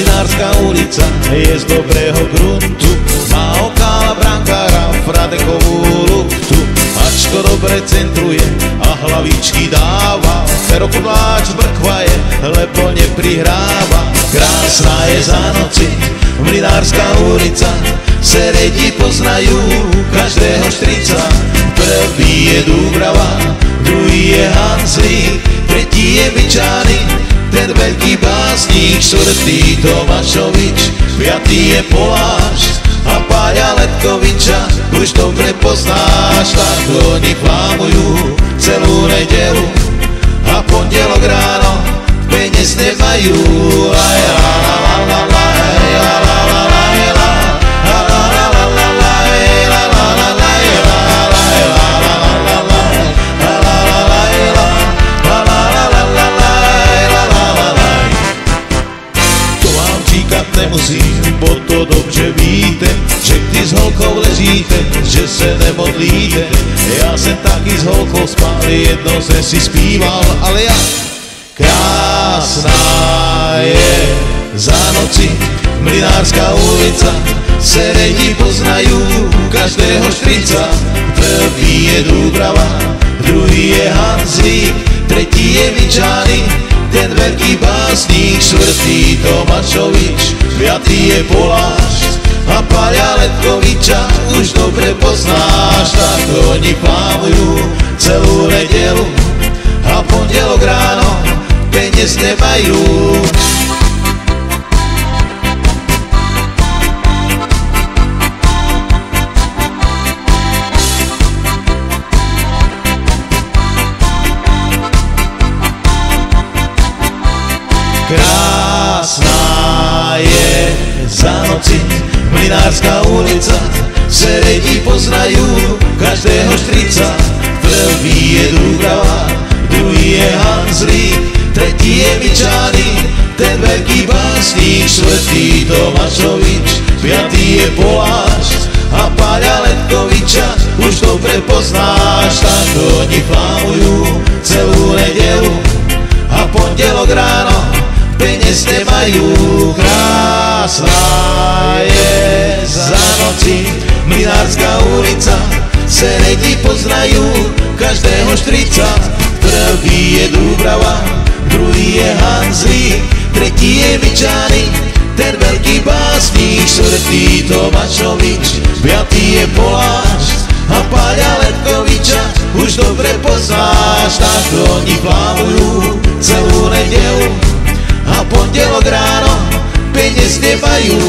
Mlynárska ulica je z dobrého gruntu, má okolo brankára Fradekovú luktu. Ačko dobre centruje a hlavičky dáva, ferokudláč brkvaje, lebo neprihráva. Krásna je za noci Mlynárska ulica, seredi poznajú každého štrica. Prvý je Dúbrava, druhý je Hanzlík, tretí je Byčany, ten veľký básnik, štvrtý Tomášovič, piatý je Poláš a Páľa Letkoviča už dobre poznáš. Tak oni flámujú celú nedeľu a pondelok ráno peniaz nemajú. Nemusím, bo to dobře víte, že když s holkou ležíte, že se nemodlíte. Já jsem taky s holkou spal, jedno jsem si zpíval, ale já. Krásná je za noci Mlynárská ulica, seredi poznajú každého štrica. Prvý je Dúbrava, druhý je Hanzlík, tretí je Byčany, ten veľký básnik, štvrtý Tomášovič, piatý je Poláš a Páľa Letkoviča už dobre poznáš. Tak oni plávujú celú nedeľu a pondelok ráno peniaz nemajú. Krásná je za noci Mlynárska ulica, seredi poznajú každého štrica. Prvý je Dúbrava, druhý je Hanzlík, tretí je Byčany, ten veľký básnik, štvrtý Tomášovič, piatý je Poláš a Páľa Letkoviča už dobre poznáš. Tak oni flámujú celú nedeľu a pondelok ráno peniaz nemajú. Krásna je za noci Mlynárska ulica, seredi poznajú každého štrica. Prvý je Dúbrava, druhý je Hanzlík, tretí je Byčany, ten veľký básnik, štvrtý Tomášovič, piatý je Poláš a Páľa Letkoviča už dobre poznáš. Tak oni plávujú celú nedeľu a pondelok ráno peniaz nemajú.